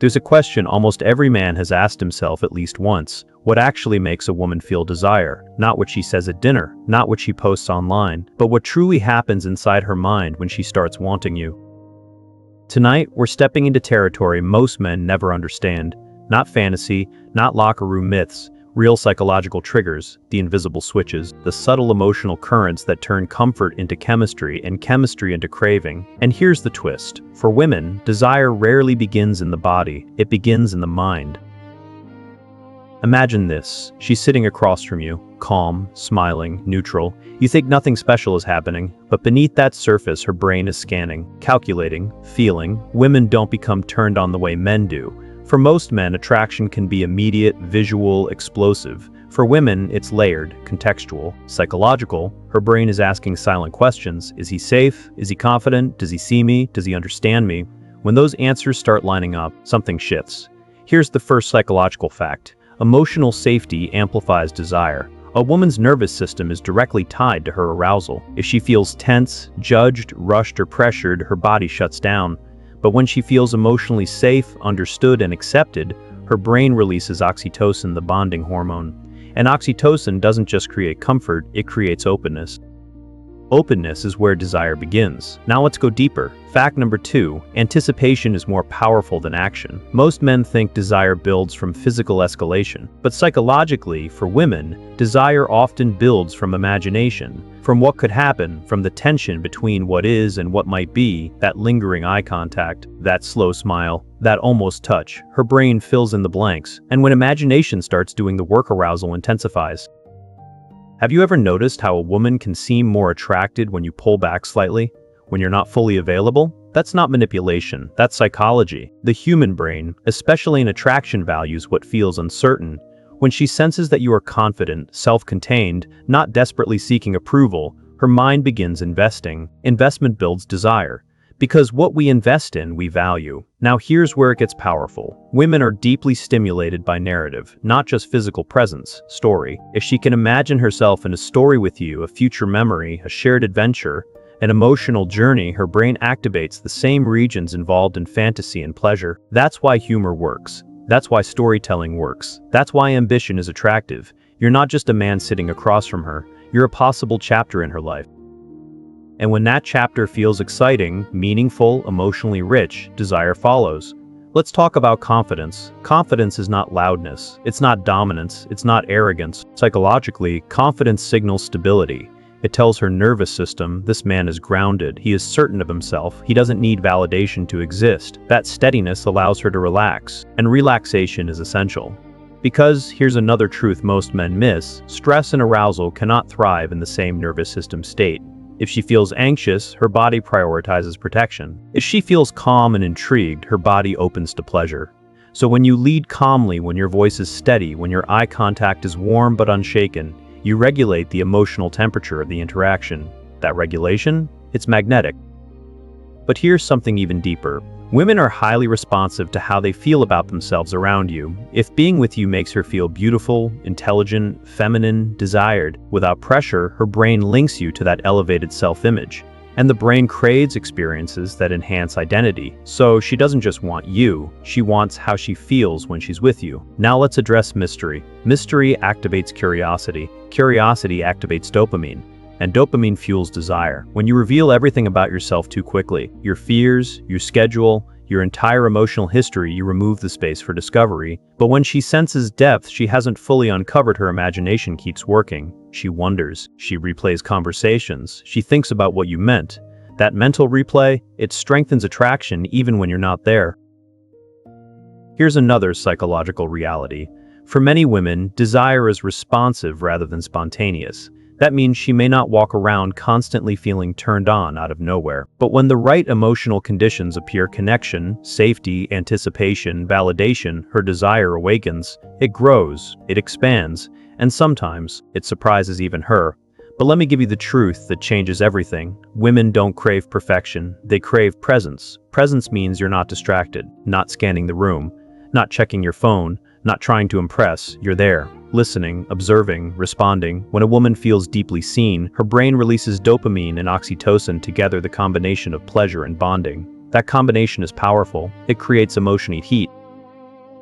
There's a question almost every man has asked himself at least once. What actually makes a woman feel desire? Not what she says at dinner, not what she posts online, but what truly happens inside her mind when she starts wanting you. Tonight, we're stepping into territory most men never understand. Not fantasy, not locker room myths, real psychological triggers, the invisible switches, the subtle emotional currents that turn comfort into chemistry and chemistry into craving. And here's the twist. For women, desire rarely begins in the body, it begins in the mind. Imagine this. She's sitting across from you, calm, smiling, neutral. You think nothing special is happening, but beneath that surface her brain is scanning, calculating, feeling. Women don't become turned on the way men do. For most men, attraction can be immediate, visual, explosive. For women, it's layered, contextual, psychological. Her brain is asking silent questions. Is he safe? Is he confident? Does he see me? Does he understand me? When those answers start lining up, something shifts. Here's the first psychological fact. Emotional safety amplifies desire. A woman's nervous system is directly tied to her arousal. If she feels tense, judged, rushed, or pressured, her body shuts down. But when she feels emotionally safe, understood, and accepted, her brain releases oxytocin, the bonding hormone. And oxytocin doesn't just create comfort, it creates openness. Openness is where desire begins. Now let's go deeper. Fact number 2, anticipation is more powerful than action. Most men think desire builds from physical escalation, but psychologically, for women, desire often builds from imagination, from what could happen, from the tension between what is and what might be, that lingering eye contact, that slow smile, that almost touch. Her brain fills in the blanks, and when imagination starts doing the work, arousal intensifies. Have you ever noticed how a woman can seem more attracted when you pull back slightly? When you're not fully available? That's not manipulation, that's psychology. The human brain, especially in attraction, values what feels uncertain. When she senses that you are confident, self-contained, not desperately seeking approval, her mind begins investing. Investment builds desire. Because what we invest in, we value. Now here's where it gets powerful. Women are deeply stimulated by narrative, not just physical presence, story. If she can imagine herself in a story with you, a future memory, a shared adventure, an emotional journey, her brain activates the same regions involved in fantasy and pleasure. That's why humor works. That's why storytelling works. That's why ambition is attractive. You're not just a man sitting across from her, you're a possible chapter in her life. And when that chapter feels exciting, meaningful, emotionally rich, desire follows. Let's talk about confidence. Confidence is not loudness. It's not dominance. It's not arrogance. Psychologically, confidence signals stability. It tells her nervous system, this man is grounded, he is certain of himself, he doesn't need validation to exist. That steadiness allows her to relax, and relaxation is essential. Because, here's another truth most men miss, stress and arousal cannot thrive in the same nervous system state. If she feels anxious, her body prioritizes protection. If she feels calm and intrigued, her body opens to pleasure. So when you lead calmly, when your voice is steady, when your eye contact is warm but unshaken, you regulate the emotional temperature of the interaction. That regulation? It's magnetic. But here's something even deeper. Women are highly responsive to how they feel about themselves around you. If being with you makes her feel beautiful, intelligent, feminine, desired, without pressure, her brain links you to that elevated self-image. And the brain craves experiences that enhance identity. So she doesn't just want you, she wants how she feels when she's with you. Now let's address mystery. Mystery activates curiosity. Curiosity activates dopamine. And dopamine fuels desire. When you reveal everything about yourself too quickly, your fears, your schedule, your entire emotional history, you remove the space for discovery. But when she senses depth she hasn't fully uncovered, her imagination keeps working. She wonders, she replays conversations, she thinks about what you meant. That mental replay, it strengthens attraction even when you're not there. Here's another psychological reality. For many women, desire is responsive rather than spontaneous. That means she may not walk around constantly feeling turned on out of nowhere. But when the right emotional conditions appear, connection, safety, anticipation, validation, her desire awakens. It grows, it expands, and sometimes it surprises even her. But let me give you the truth that changes everything. Women don't crave perfection, they crave presence. Presence means you're not distracted, not scanning the room, not checking your phone, not trying to impress. You're there, listening, observing, responding. When a woman feels deeply seen, her brain releases dopamine and oxytocin, together the combination of pleasure and bonding. That combination is powerful. It creates emotional heat.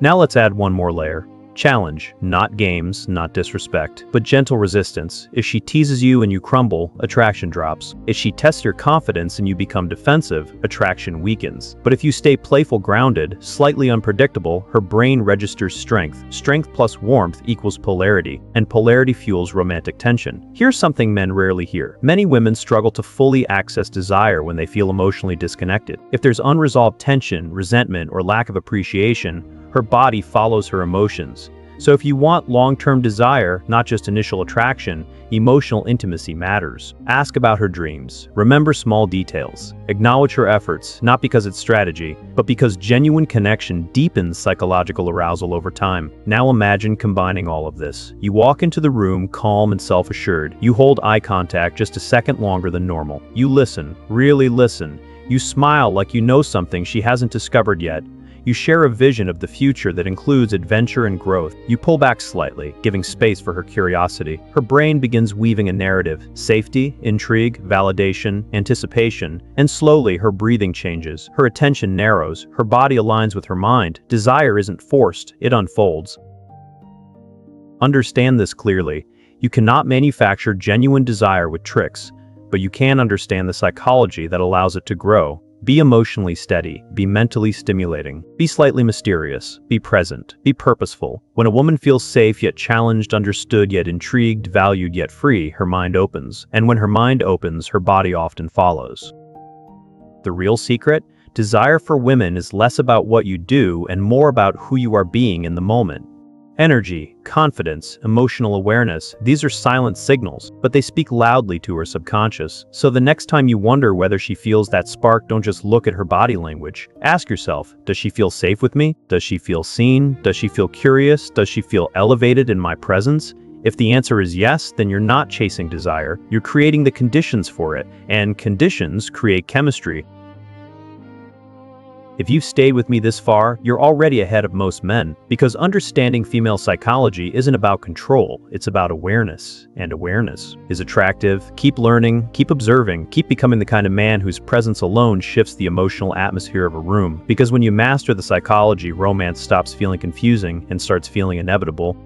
Now let's add one more layer. Challenge, not games, not disrespect, but gentle resistance. If she teases you and you crumble, attraction drops. If she tests your confidence and you become defensive, attraction weakens. But if you stay playful, grounded, slightly unpredictable, her brain registers strength. Strength plus warmth equals polarity, and polarity fuels romantic tension. Here's something men rarely hear. Many women struggle to fully access desire when they feel emotionally disconnected. If there's unresolved tension, resentment, or lack of appreciation, her body follows her emotions. So if you want long-term desire, not just initial attraction, emotional intimacy matters. Ask about her dreams. Remember small details. Acknowledge her efforts, not because it's strategy, but because genuine connection deepens psychological arousal over time. Now imagine combining all of this. You walk into the room calm and self-assured. You hold eye contact just a second longer than normal. You listen, really listen. You smile like you know something she hasn't discovered yet. You share a vision of the future that includes adventure and growth. You pull back slightly, giving space for her curiosity. Her brain begins weaving a narrative: safety, intrigue, validation, anticipation, and slowly her breathing changes. Her attention narrows. Her body aligns with her mind. Desire isn't forced, it unfolds. Understand this clearly. You cannot manufacture genuine desire with tricks, but you can understand the psychology that allows it to grow. Be emotionally steady, be mentally stimulating, be slightly mysterious, be present, be purposeful. When a woman feels safe yet challenged, understood yet intrigued, valued yet free, her mind opens. And when her mind opens, her body often follows. The real secret? Desire for women is less about what you do and more about who you are being in the moment. Energy, confidence, emotional awareness, these are silent signals, but they speak loudly to her subconscious. So the next time you wonder whether she feels that spark, don't just look at her body language. Ask yourself, does she feel safe with me? Does she feel seen? Does she feel curious? Does she feel elevated in my presence? If the answer is yes, then you're not chasing desire, you're creating the conditions for it, and conditions create chemistry. If you've stayed with me this far, you're already ahead of most men, because understanding female psychology isn't about control, it's about awareness, and awareness is attractive. Keep learning, keep observing, keep becoming the kind of man whose presence alone shifts the emotional atmosphere of a room, because when you master the psychology, romance stops feeling confusing and starts feeling inevitable.